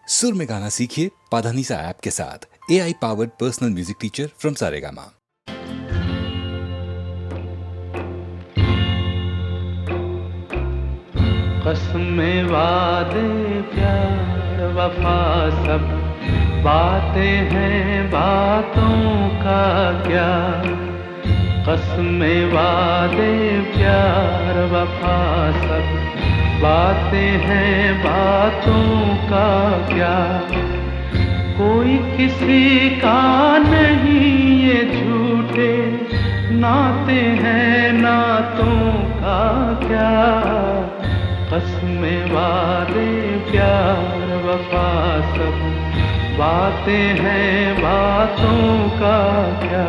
सुर में गाना सीखिए पाधानीसा ऐप के साथ। AI powered personal music teacher from Saregama. कसमें वादे प्यार वफा सब बातें हैं, बातों का क्या। कसमें वादे प्यार वफा सब बातें हैं, बातों का क्या। कोई किसी का नहीं ये झूठे नाते हैं, नातों का क्या। कसमें वादे प्यार वफा सब बातें हैं, बातों का क्या।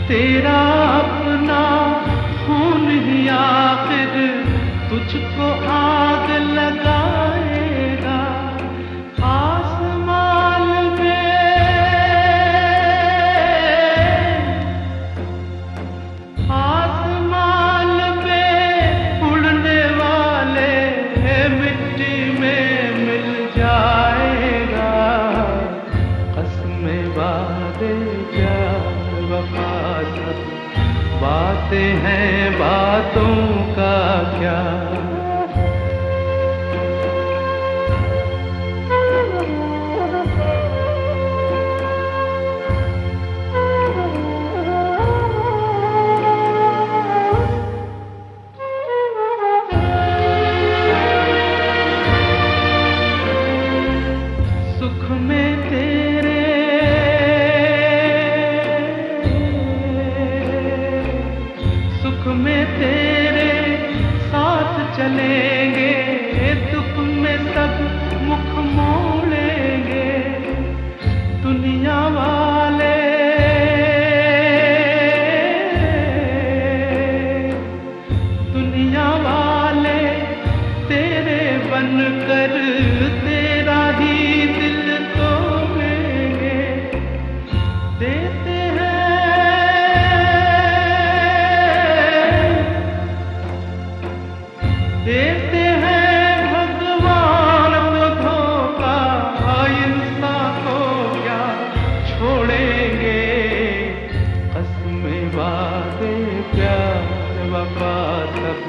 तेरा अपना खून ही आखिर तुझको आग लगाएगा। आसमान पे उड़ने वाले मिट्टी में मिल जाएगा। कसमें वादे प्यार वफा सब बातें हैं, बातों का क्या। सुख में तेरे साथ चलेंगे, दुख में सब मुख मोड़ेंगे। दुनिया वाले तेरे बनकर तेरा ही दिल तोड़ेंगे। देते हैं भगवान को धोखा, इंसान को क्या छोड़ेंगे। कसमें वादे प्यार वफा सब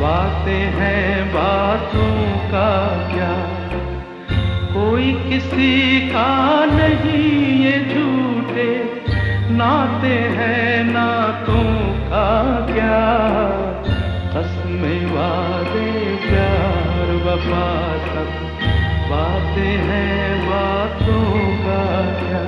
बातें हैं, बातों का क्या। कोई किसी का नहीं ये झूठे नाते हैं, नातों का क्या। कसमें वादे प्यार वफा सब बातें हैं, बातों का क्या।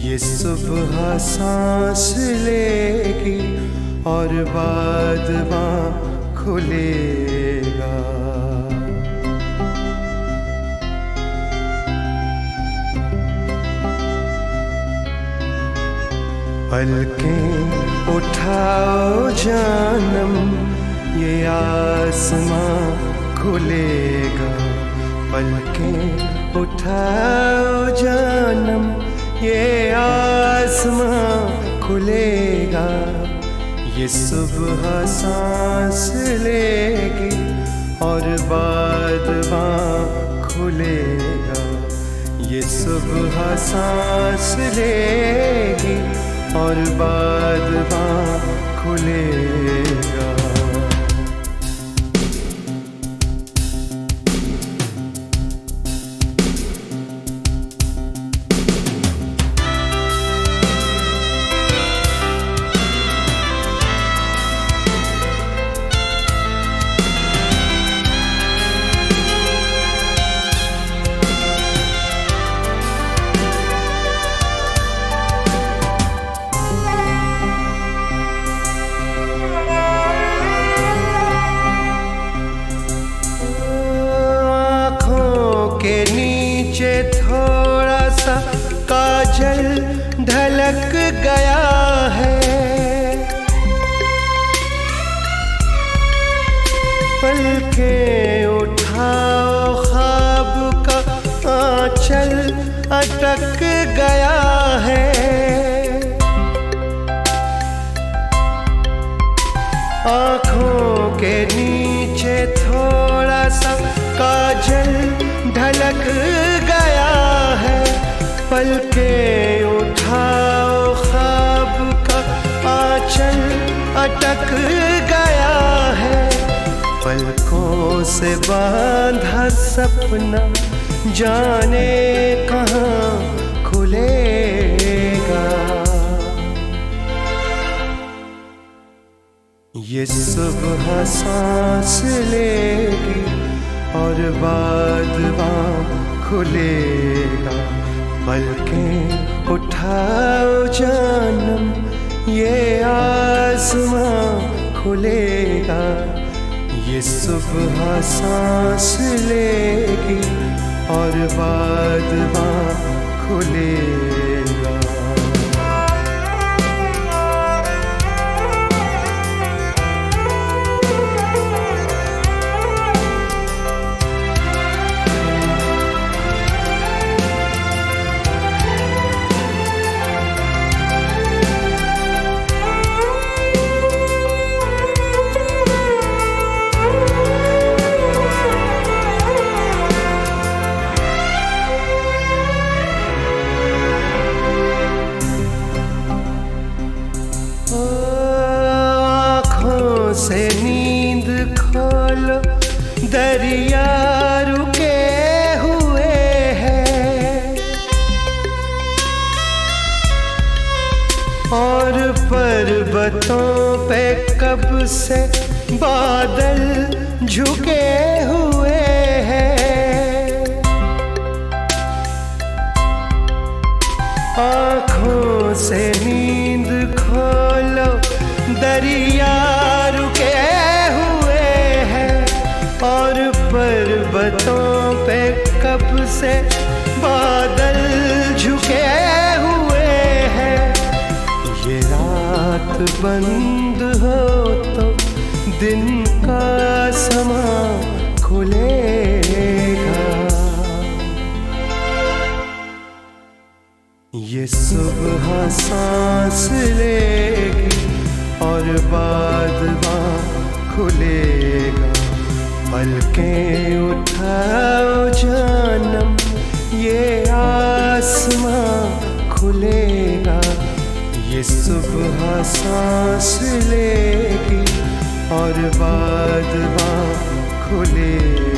ये सुबह सांस लेगी और बादवां खुलेगा। पलकें उठाओ जानम, ये आसमां खुलेगा। पलकें उठाओ जानम, ये आसमां खुलेगा, ये सुबह सांस लेगी और बादबां खुलेगा, ये सुबह सांस लेगी और बादबां खुलेगा। के नीचे थोड़ा सा काजल ढलक गया है, पलकें उठाओ ख्वाब का आंचल अटक गया है। आँखों के नीचे थोड़ा सा काजल ढलक गया है, पलकें उठाओ ख्वाब का आंचल अटक गया है। पलकों से बांधा सपना जाने कहाँ खुलेगा, ये सुबह सांस लेगी और बादबां खुलेगा। पलकें उठाओ जानम, ये आसमां खुलेगा, ये सुबह सांस लेगी और बादबां खुलेगा। से नींद खोलो, दरिया रुके हुए हैं और पर्वतों पे कब से बादल झुके हुए हैं। आँखों से नींद खोलो, दरिया रुके हुए हैं और पर्वतों पे कब से बादल झुके हुए हैं। ये रात बंद हो तो दिन का समा खुलेगा, ये सुबह सांस लेगी और बादबां खुलेगा। पलकें उठाओ जानम, ये आसमां खुलेगा, ये सुबह सांस लेगी और बादबां खुलेगा।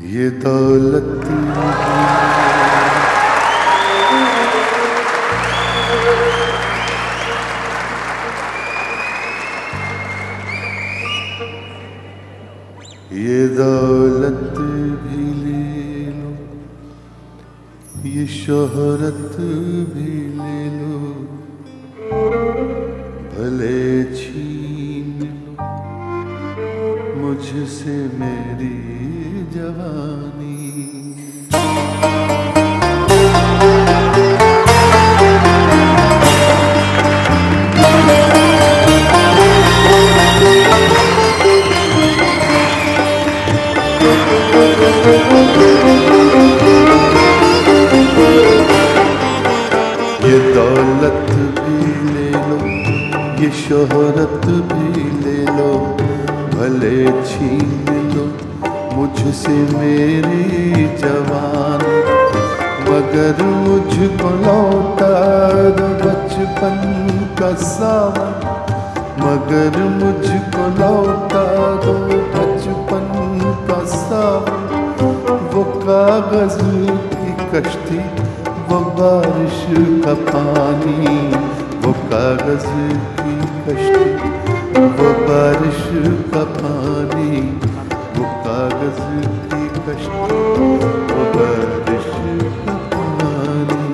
ये दौलत ये दौलत भी ले लो, ये शोहरत भी ले लो, भले छीन लो मुझसे मेरी जवानी। ये दौलत भी ले लो, ये शोहरत भी ले लो, भले छीन लो मुझसे मेरी जवान, मगर मुझको लौटा दो बचपन का सावन, मगर मुझको लौटा दो बचपन का सावन। वो कागज की कश्ती, वो बारिश का पानी, वो कागज की कश्ती, वो बारिश का पानी, वो कागज की कश्ती, वो बारिश का पानी।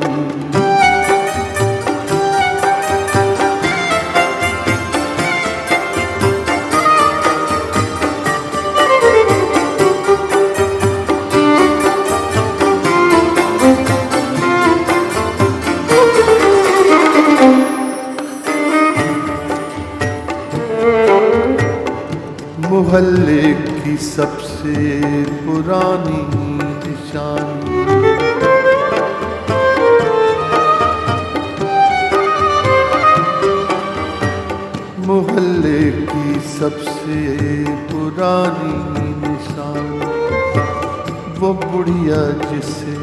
मोहल्ले की सबसे पुरानी निशानी, मोहल्ले की सबसे पुरानी निशानी, वो बुढ़िया जिसे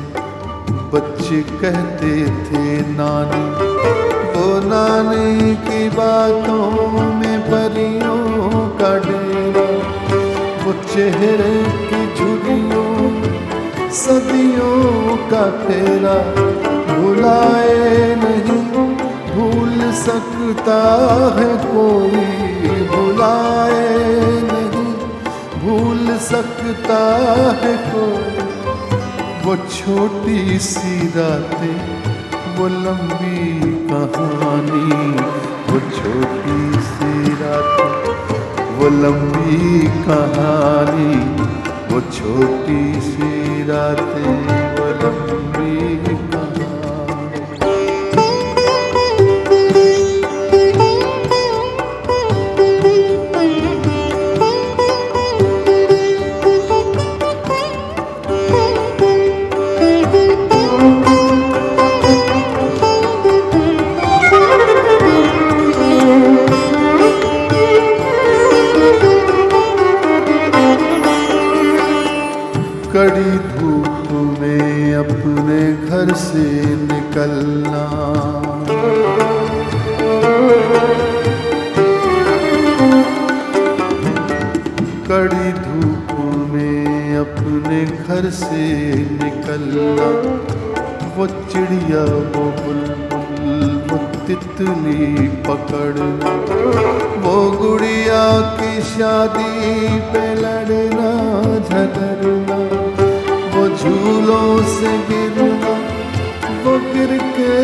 बच्चे कहते थे नानी, वो नानी की बातों में परियों का डेरा, वो चेहरे की झुर्रियों सदियों का फेरा, भुलाए नहीं भूल सकता है कोई, भुलाए नहीं भूल सकता है कोई। वो छोटी सी रातें, वो लंबी कहानी, वो छोटी सी रातें, वो लंबी कहानी, वो छोटी सी रातें, वो लंबी कहानी। कड़ी धूप में अपने घर से निकलना, कड़ी धूप में अपने घर से निकलना, वो चिड़िया वो बुलबुल वो तितली पकड़ना, वो गुड़िया की शादी पे लड़ना झगड़ना, वो झूलों से गिरना, वो गिर के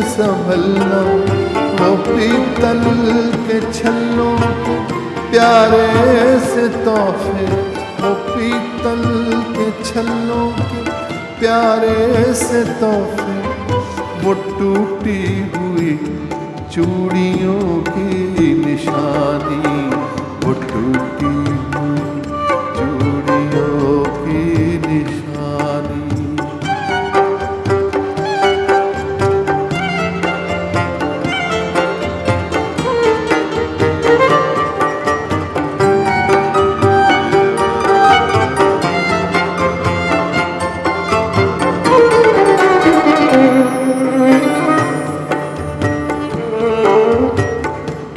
संभलना, वो पीतल के छल्लों के प्यारे से तोहफे, वो पीतल के छल्लों के प्यारे से तोहफे, वो टूटी हुई चूड़ियों की निशानी, वो टूटी हुई चूड़ियों की निशानी।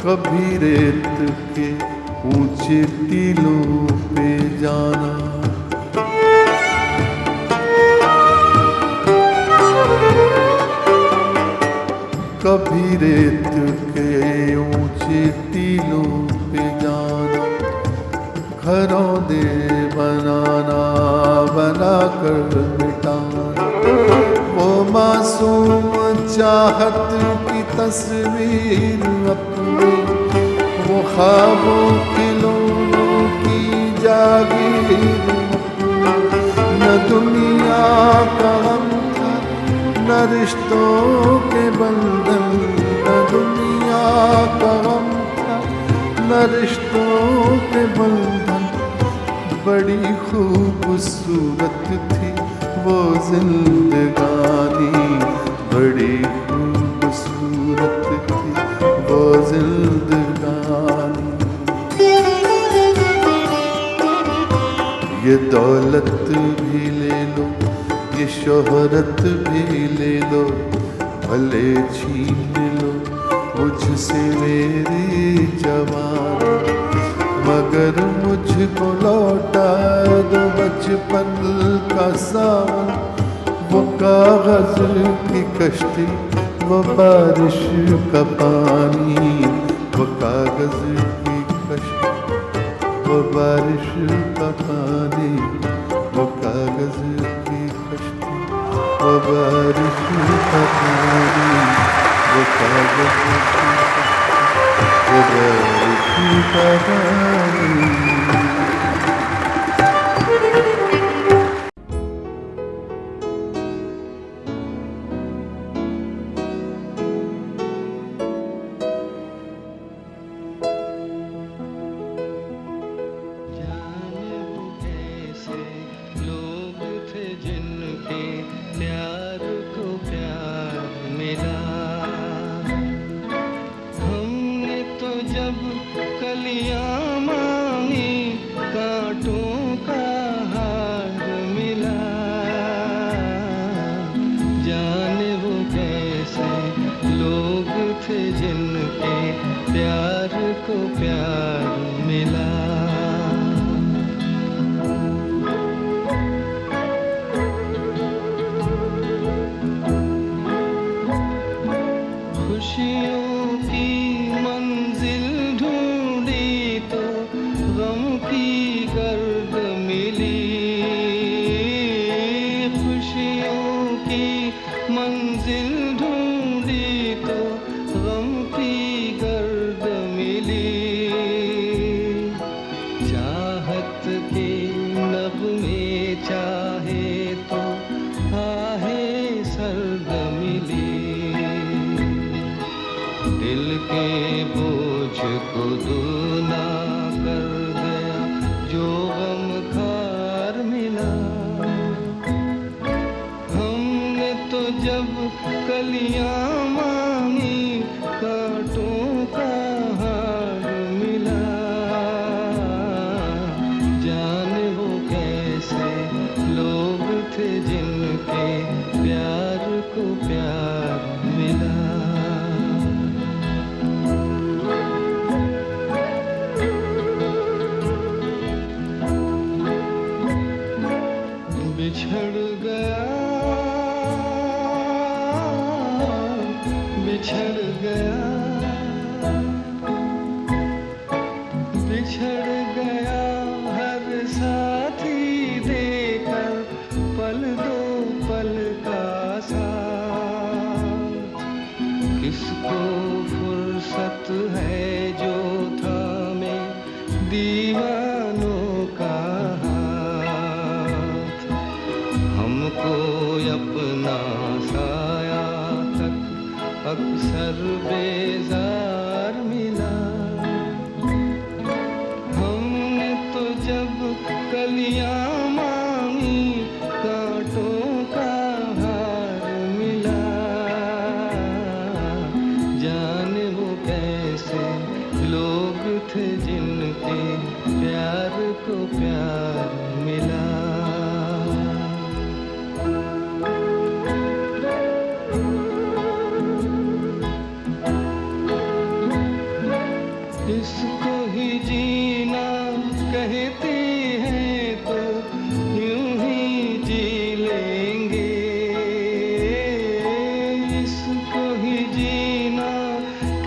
कभी रेत के ऊंचे टीलों पे जाना, कभी रेत के ऊंचे टीलों पे जाना, घरों दे बनाना बना कर मिटाना, वो मासूम चाहत की तस्वीर अपनी, वो ख्वाबों खिलौनों की जागीर अपनी, न दुनिया का गम था न रिश्तों के बंधन, न दुनिया का गम था न रिश्तों के बंधन, बड़ी खूबसूरत थी वो जिंदगानी, बड़ी खूबसूरत थी वो जिंदगानी। ये दौलत भी ले लो, ये शोहरत भी ले लो, भले छीन लो मुझसे मेरी जवानी, मगर मुझको लौटा दो बचपन का सावन, वो कागज की कश्ती वो बारिश का पानी, वो कागज की कश्ती वो बारिश का पानी, वो कागज की कश्ती वो बारिश का पानी, वो कागज की कश्ती वो बारिश का पानी।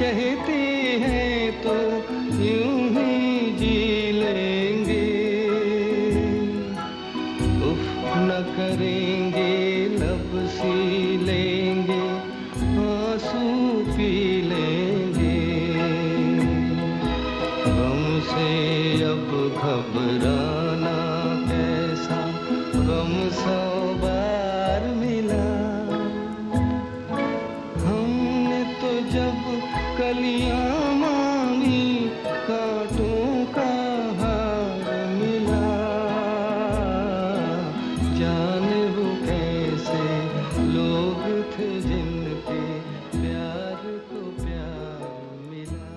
कहती है तो यूं ही जी लेंगे, उफ न करेंगे लब सी लेंगे, आंसू पी लेंगे। गम से अब घबराना कैसा, गम 100 बार मिला। हमने तो जब कलियां मांगी, कांटों का हार मिला। जाने वो कैसे लोग थे जिनके प्यार को प्यार मिला।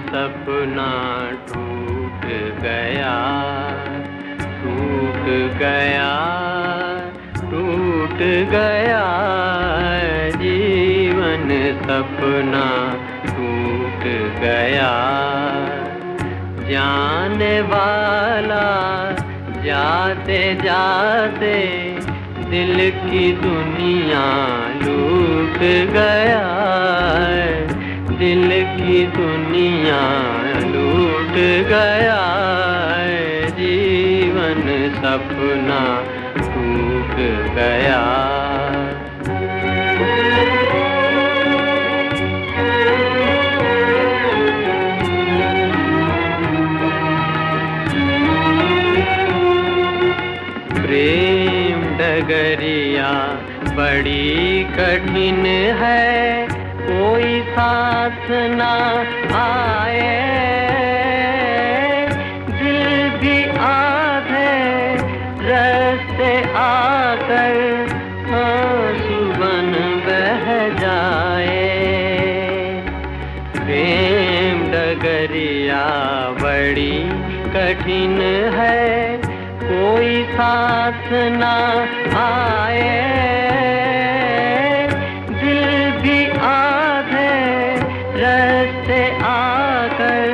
सपना टूट गया, टूट गया, टूट गया, जीवन सपना टूट गया। जाने वाला जाते जाते दिल की दुनिया लूट गया, दिल की दुनिया लूट गया, जीवन सपना टूट गया। प्रेम डगरिया बड़ी कठिन है, कोई साथ ना आए, दिल भी आधे रास्ते आकर आंसू बन बह जाए। प्रेम डगरिया बड़ी कठिन है, कोई साथ ना आए, दिल भी आधे रास्ते आकर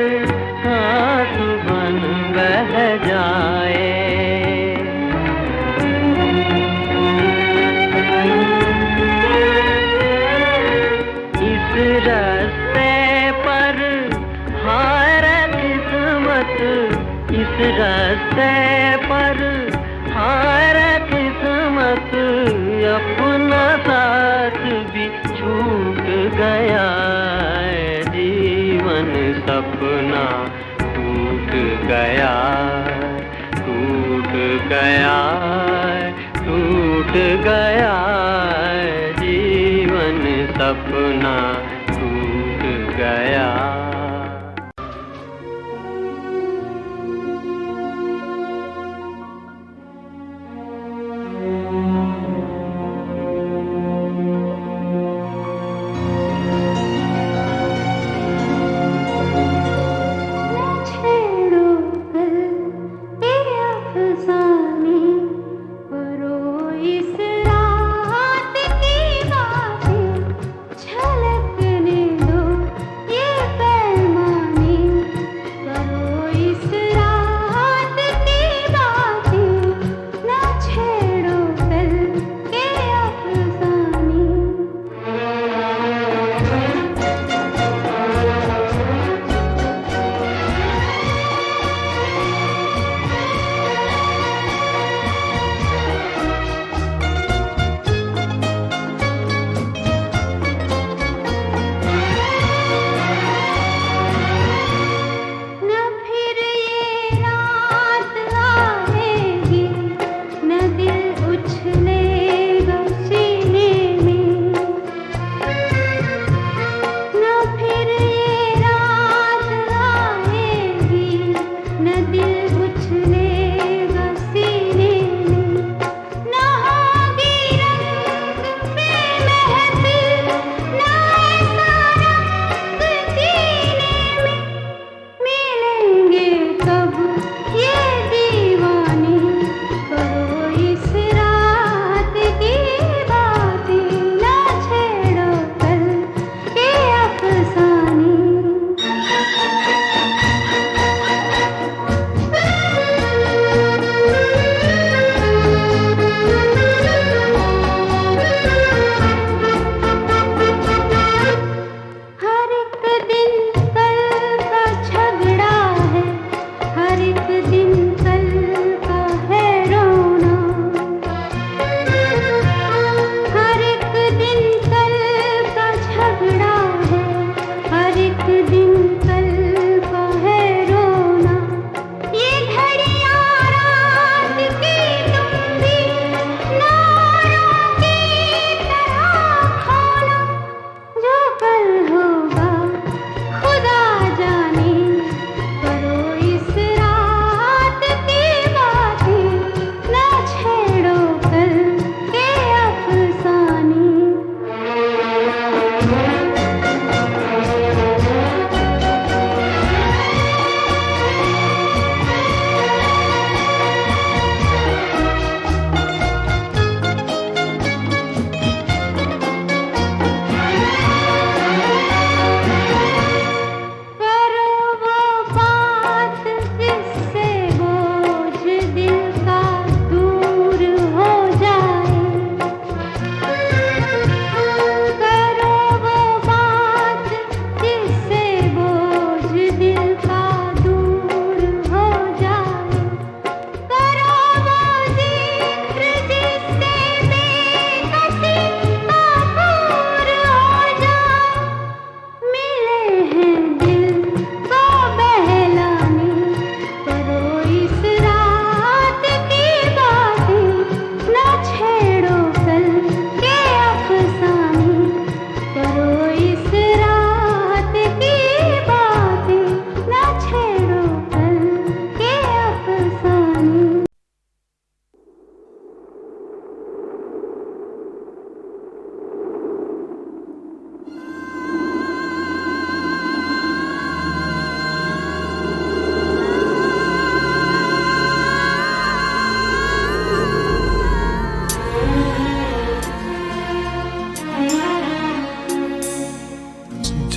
आंसू बन बह जाए। इस रास्ते पर हार किस्मत, इस रास्ते पर हार किस्मत, अपना साथ भी छूट गया, जीवन सपना टूट गया, टूट गया, टूट गया, जीवन सपना टूट गया। इस रात की बातें झलक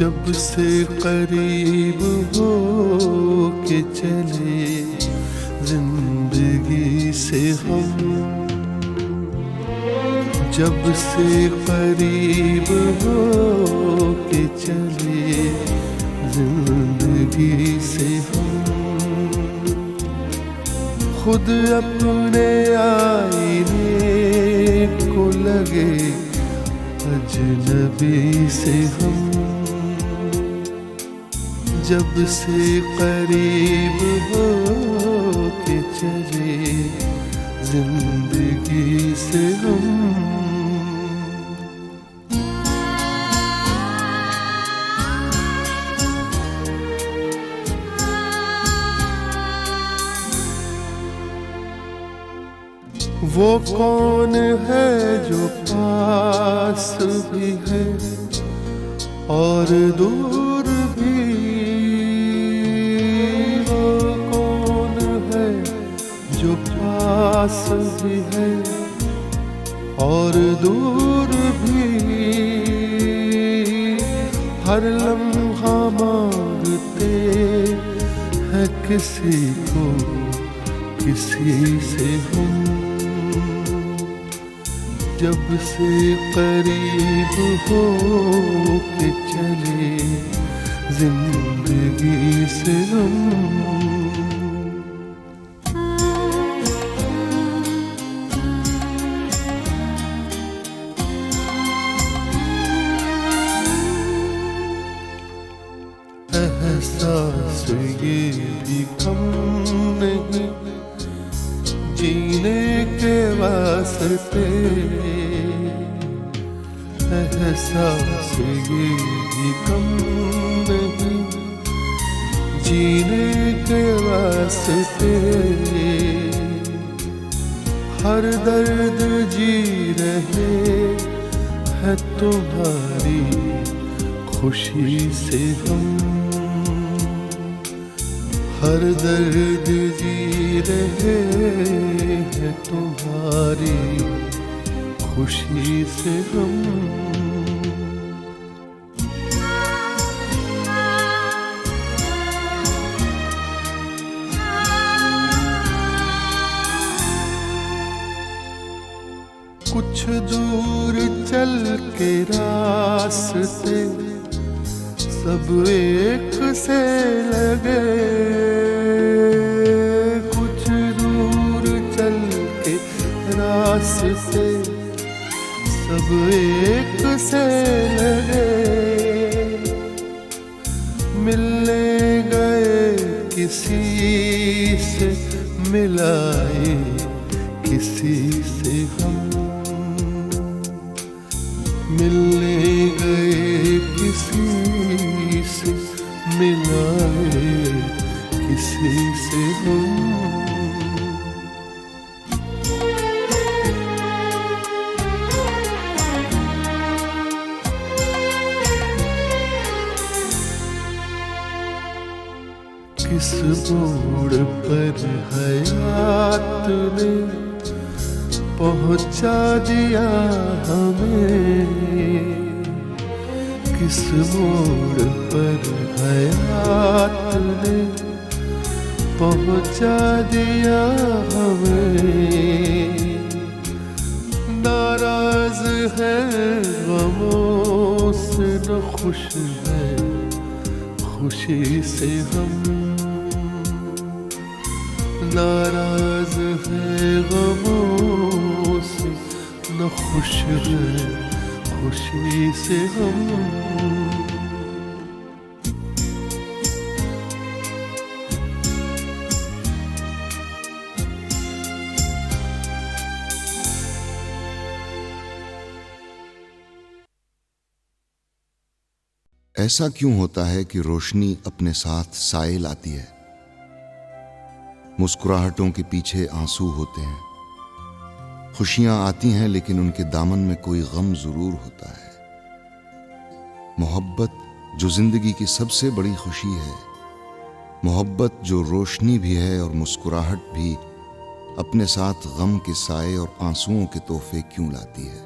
जब से करीब हो के चले जिंदगी से हम, जब से करीब हो के चले जिंदगी से हम, खुद अपने आईने को लगे अजनबी से हम, जब से करीब हो के चले जिंदगी से हम। वो कौन है जो पास भी है और दूर भी, वो कौन है जो पास भी है और दूर भी, हर लम्हा मांगते हैं किसी को किसी से हम, जब से करीब हो के चले जिंदगी से हम। एहसास ये भी कम नहीं जीने के वास्ते, एहसास ये भी कम नहीं जीने के वास्ते, हर दर्द जी रहे हैं तुम्हारी खुशी से हम, हर दर्द जी रहे हैं तुम्हारी खुशी से हम। कुछ दूर चल के रास्ते सब एक से लगे, कुछ दूर चल के रास्ते सब एक से लगे, मिलने गए किसी से मिलाए किसी से हम, मिलने गए किसी से मिलाए किसी से हम। किस मोड़ पर हयात ने पहुंचा दिया हमें, किस मोड़ पर हयात ने पहुंचा दिया हमें, नाराज है गमों से न खुश है खुशी से हम, नाराज है गमों से न खुश है खुशी से हम। ऐसा क्यों होता है कि रोशनी अपने साथ साए लाती है, मुस्कुराहटों के पीछे आंसू होते हैं, खुशियां आती हैं लेकिन उनके दामन में कोई गम जरूर होता है। मोहब्बत जो जिंदगी की सबसे बड़ी खुशी है, मोहब्बत जो रोशनी भी है और मुस्कुराहट भी, अपने साथ गम के साए और आंसुओं के तोहफे क्यों लाती है।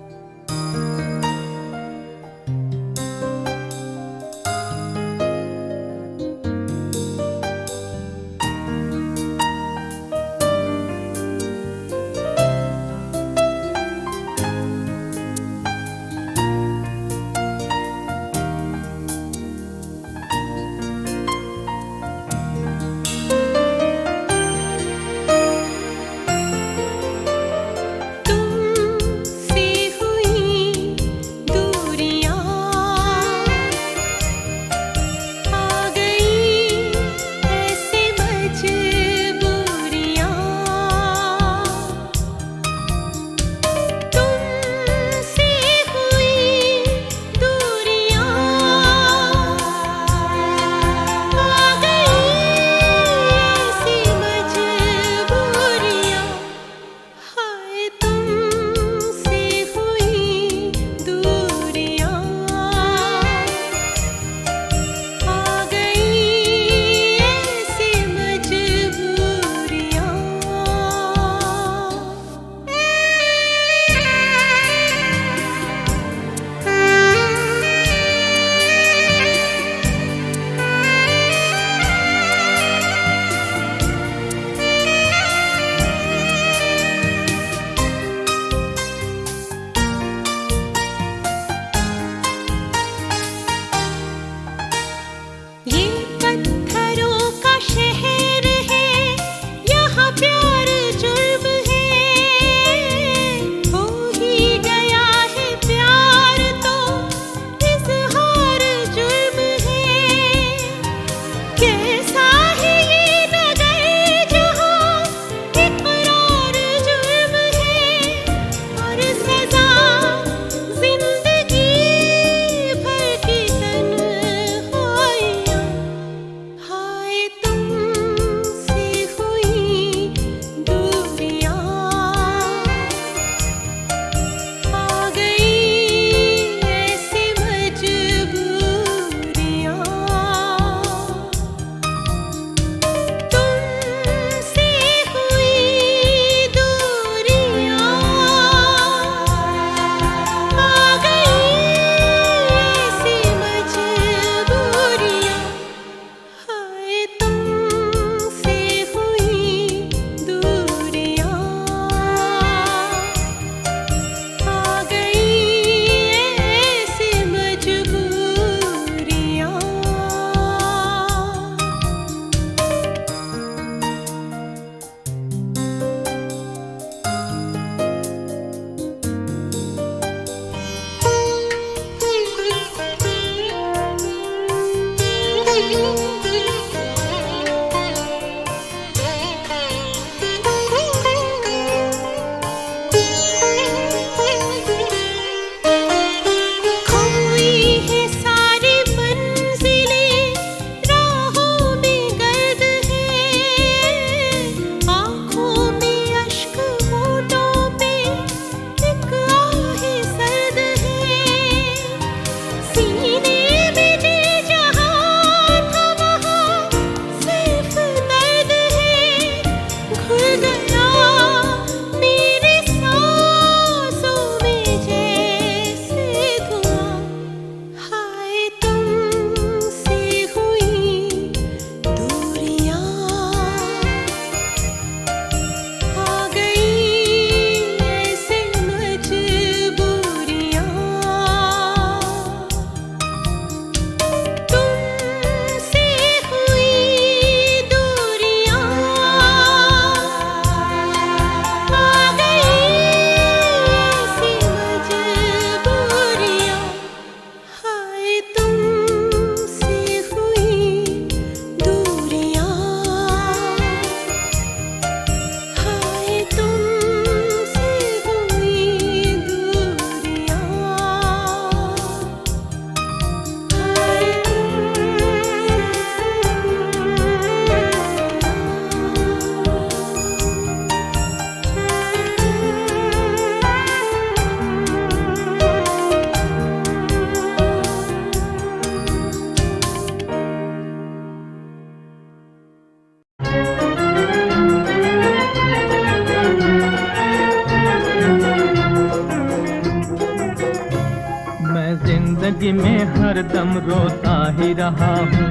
जिंदगी में हरदम रोता ही रहा हूँ,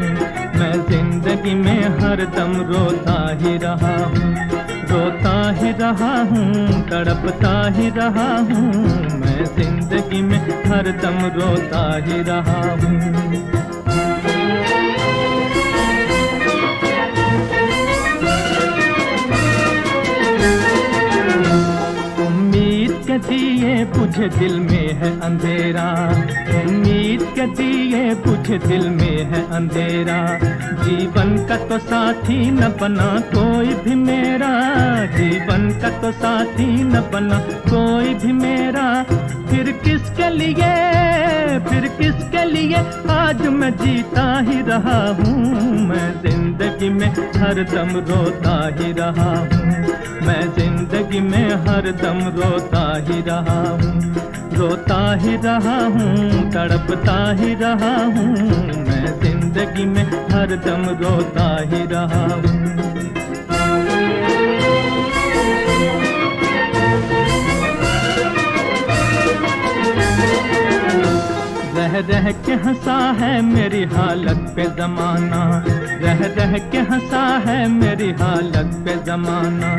मैं जिंदगी में हरदम रोता ही रहा हूँ, रोता ही रहा हूँ, तड़पता ही रहा हूँ, मैं जिंदगी में हरदम रोता ही रहा हूँ। के दिए बुझे दिल में है अंधेरा, उम्मीद के दिए बुझे दिल में है अंधेरा, जीवन का तो साथी न बना कोई भी मेरा, जीवन का तो साथी न बना कोई भी मेरा, फिर किसके लिए, फिर किसके लिए आज मैं जीता ही रहा हूँ, मैं जिंदगी में हरदम रोता ही रहा हूँ, मैं जिंदगी में हरदम रोता ही रहा हूँ, रोता ही रहा हूँ, तड़पता ही रहा हूँ, मैं जिंदगी में हरदम रोता ही रहा हूँ। रह रह के हंसा है मेरी हालत पे जमाना, रह रह के हंसा है मेरी हालत पे जमाना,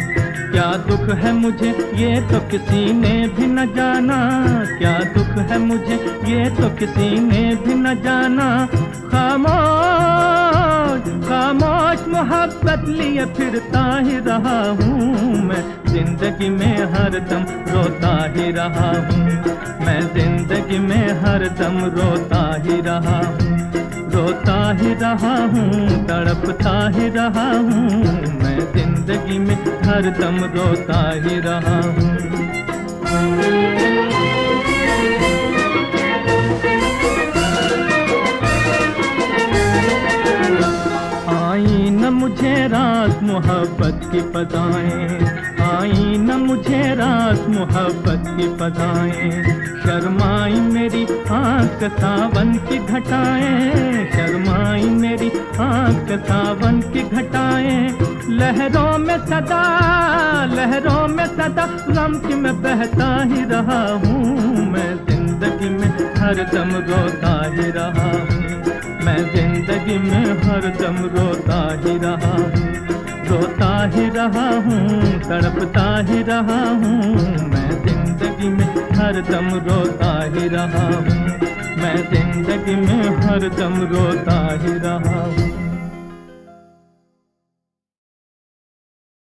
क्या दुख है मुझे ये तो किसी ने भी न जाना, क्या दुख है मुझे ये तो किसी ने भी न जाना, खामोश खामोश मोहब्बत लिए फिरता ही रहा हूँ, मैं जिंदगी में हरदम रोता ही रहा हूँ, मैं जिंदगी में हरदम रोता ही रहा हूँ, रोता ही रहा हूँ, तड़पता ही रहा हूँ, मैं जिंदगी में हरदम रोता ही रहा हूँ। आई न मुझे रात मोहब्बत की पदाएं, आई न मुझे रात मोहब्बत की पदाएं, शर्माई मेरी आँख सावन की घटाएं, शर्माई मेरी आँख सावन की घटाएं, लहरों में सदा, लहरों में सदा गम की मैं बहता ही रहा हूँ, मैं जिंदगी में हरदम रोता ही रहा हूँ, मैं जिंदगी में हरदम रोता ही रहा हूँ, रोता ही रहा हूँ, तड़पता ही रहा हूँ, मैं जिंदगी में हरदम रोता ही रहा हूँ, मैं जिंदगी में हरदम रोता ही रहा हूँ।